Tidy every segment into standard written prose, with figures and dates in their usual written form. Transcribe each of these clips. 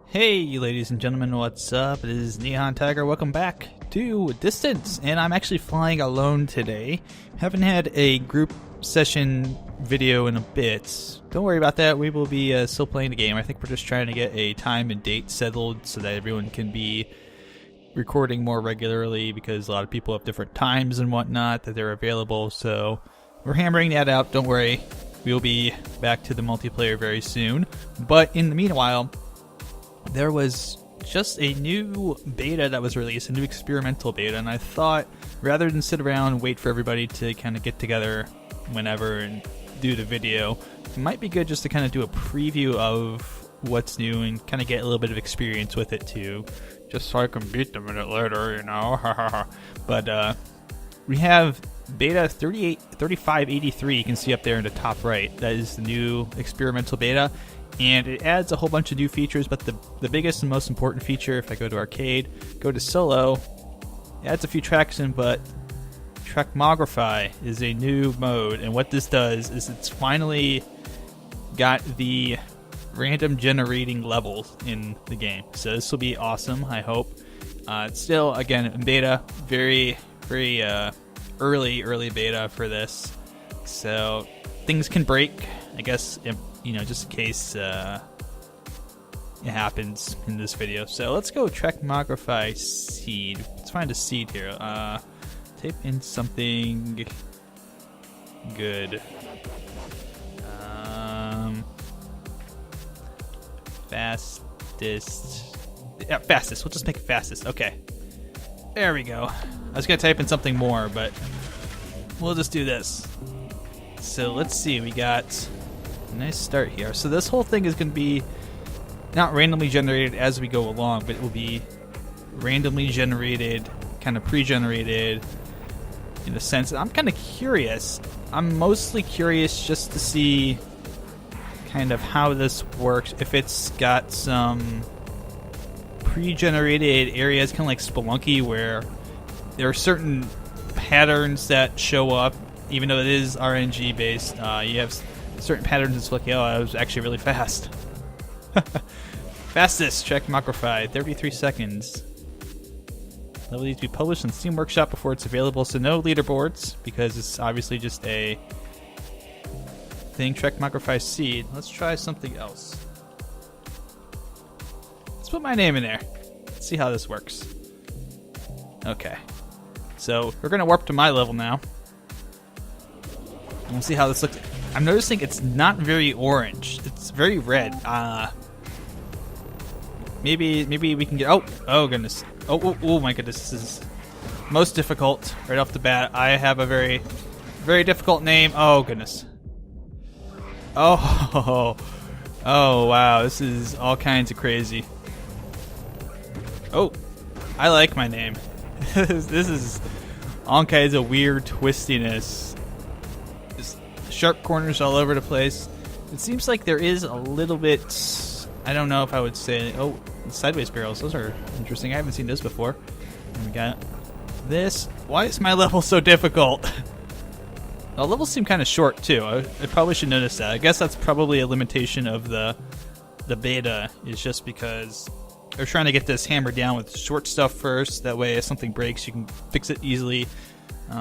Hey ladies and gentlemen, what's up? It is NihonTiger. Welcome back to Distance, and I'm actually flying alone today. Haven't had a group session video in a bit. Don't worry about that, we will be still playing the game. I think we're just trying to get a time and date settled so that everyone can be recording more regularly, because a lot of people have different times and whatnot that they're available, so we're hammering that out. Don't worry, we'll be back to the multiplayer very soon. But in the meanwhile, there was just a new beta that was released, a new experimental beta, and I thought rather than sit around and wait for everybody to kind of get together whenever and do the video, it might be good just to kind of do a preview of what's new and kind of get a little bit of experience with it too, just so I can beat them a minute later, you know. But we have beta 3583, you can see up there in the top right. That is the new experimental beta, and it adds a whole bunch of new features, but the biggest and most important feature, if I go to arcade, go to solo, it adds a few tracks in, but Trackmogrify is a new mode, and what this does is it's finally got the random generating levels in the game. So this will be awesome, I hope. It's still, again, in beta, very early beta for this, so things can break, I guess, you know, just in case it happens in this video. So let's go Trackmogrify seed. Let's find a seed here. Type in something good. Fastest. Yeah, fastest. We'll just make it fastest. Okay. There we go. I was gonna type in something more, but we'll just do this. So let's see. We got a nice start here. So this whole thing is going to be not randomly generated as we go along, but it will be randomly generated, kind of pre-generated in a sense. I'm kind of curious. I'm mostly curious just to see kind of how this works. If it's got some pre-generated areas, kind of like Spelunky, where there are certain patterns that show up, even though it is RNG based. You have certain patterns. It's like, oh, I was actually really fast. Fastest Trackmogrify, 33 seconds. Level needs to be published in Steam Workshop before it's available, so no leaderboards, because it's obviously just a thing. Trackmogrify seed. Let's try something else. Let's put my name in there. Let's see how this works. Okay. So we're going to warp to my level now. We'll see how this looks. I'm noticing it's not very orange. It's very red. Maybe we can get... Oh goodness. Oh my goodness. This is most difficult right off the bat. I have a very difficult name. Oh goodness. Oh wow. This is all kinds of crazy. Oh, I like my name. This is all kinds of weird twistiness. Sharp corners all over the place. It seems like there is a little bit, I don't know if I would say, oh, sideways barrels, those are interesting. I haven't seen those before. And we got this. Why is my level so difficult? The levels seem kind of short too. I probably should notice that. I guess that's probably a limitation of the beta, is just because they're trying to get this hammered down with short stuff first. That way if something breaks, you can fix it easily.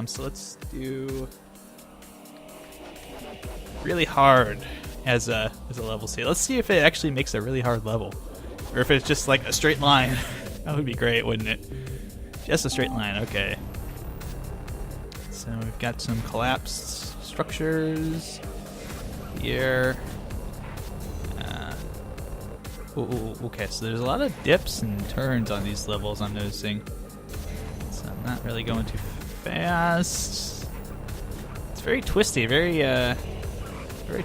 So let's do really hard as a level C. Let's see if it actually makes a really hard level, or if it's just like a straight line. That would be great, wouldn't it? Just a straight line. Okay. So we've got some collapsed structures here. Okay, so there's a lot of dips and turns on these levels, I'm noticing. So I'm not really going too fast. It's very twisty, very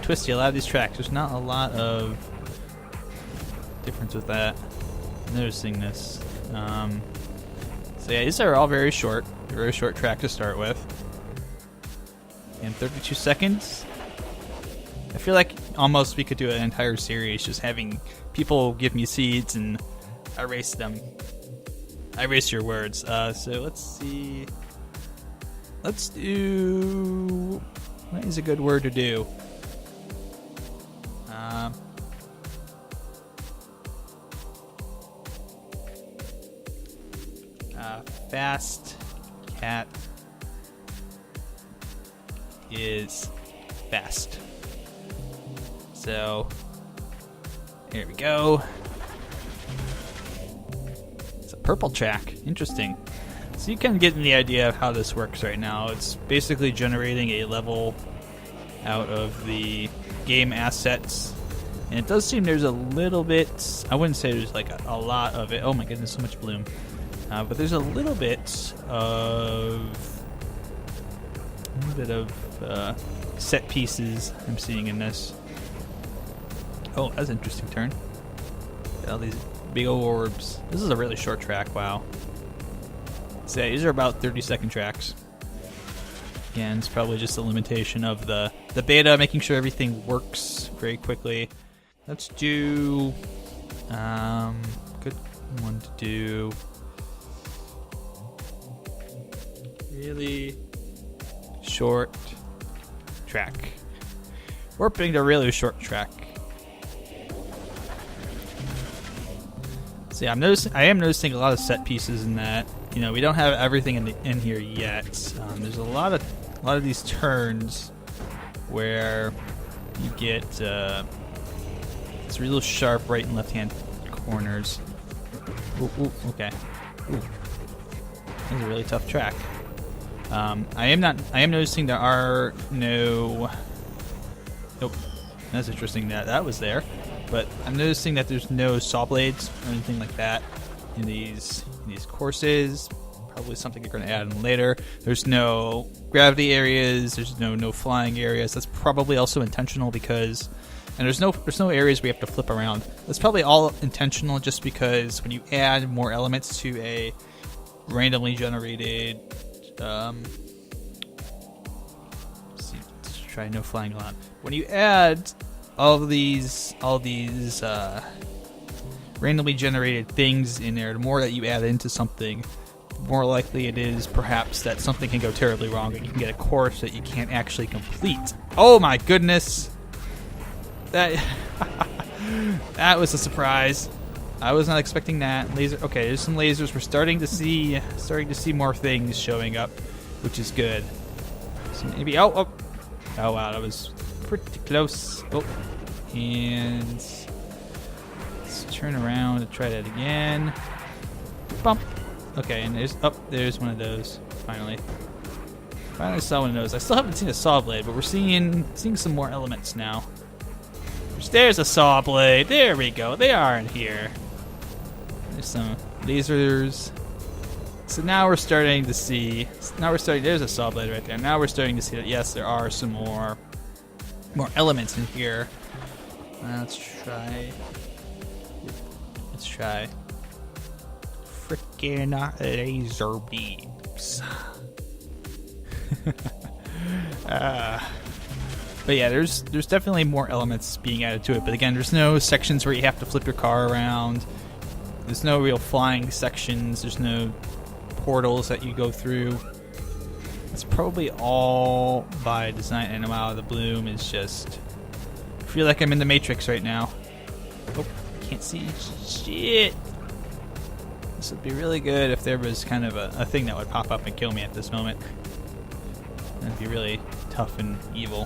twisty, a lot of these tracks. There's not a lot of difference with that. I'm noticing this. So yeah, these are all very short track to start with. And 32 seconds. I feel like almost we could do an entire series just having people give me seeds and erase them. Erase your words. So let's see. Let's do... What is a good word to do? Fast cat is fast. So here we go. It's a purple track. Interesting. So you can get the idea of how this works right now. It's basically generating a level out of the game assets. And it does seem there's a little bit, I wouldn't say there's like a lot of it. Oh my goodness, so much bloom. But there's a little bit of set pieces I'm seeing in this. Oh, that's an interesting turn. Got all these big old orbs. This is a really short track, wow. So yeah, these are about 30-second tracks. Again, it's probably just a limitation of the beta, making sure everything works very quickly. Let's do good one to do. Really short track. Warping to really short track. So yeah, I am noticing a lot of set pieces in that. You know, we don't have everything in here yet. There's a lot of these turns where you get it's real sharp right and left hand corners. Ooh, okay. Ooh. That's a really tough track. I am noticing there are no. Nope. That's interesting that was there, but I'm noticing that there's no saw blades or anything like that in these courses. Probably something you're going to add in later. There's no gravity areas. There's no flying areas. That's probably also intentional because, and there's no areas we have to flip around. That's probably all intentional just because when you add more elements to a randomly generated, let's try no flying allowed. When you add all these randomly generated things in there, the more that you add into something, the more likely it is perhaps that something can go terribly wrong and you can get a course that you can't actually complete. Oh my goodness! That was a surprise. I was not expecting that. Laser. Okay, there's some lasers. We're starting to see more things showing up, which is good. So maybe oh wow, that was pretty close. Oh, and let's turn around and try that again. Bump. Okay, and there's one of those. Finally saw one of those. I still haven't seen a saw blade, but we're seeing some more elements now. There's a saw blade. There we go. They are in here. There's some lasers. So now we're starting to see. There's a saw blade right there. Now we're starting to see that yes, there are some more elements in here. Let's try. Frickin' laser beams. But yeah, there's definitely more elements being added to it. But again, there's no sections where you have to flip your car around. There's no real flying sections. There's no portals that you go through. It's probably all by design. And wow, the bloom is just... I feel like I'm in the Matrix right now. Oh, can't see shit. This would be really good if there was kind of a thing that would pop up and kill me at this moment. That'd be really tough and evil.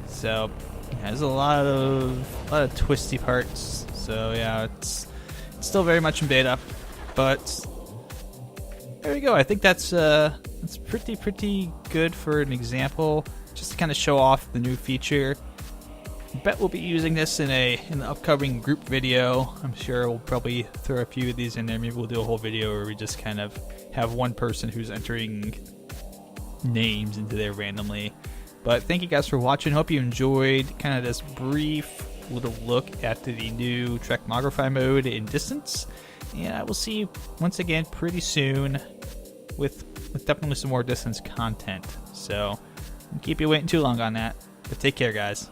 So yeah, there's a lot of twisty parts. So yeah, it's still very much in beta, but there we go. I think that's pretty good for an example, just to kind of show off the new feature. I bet we'll be using this in the upcoming group video. I'm sure we'll probably throw a few of these in there. Maybe we'll do a whole video where we just kind of have one person who's entering names into there randomly. But thank you guys for watching. Hope you enjoyed kind of this brief little look at the new Trackmogrify mode in Distance. And I will see you once again pretty soon with definitely some more Distance content. So, I won't keep you waiting too long on that. But take care, guys.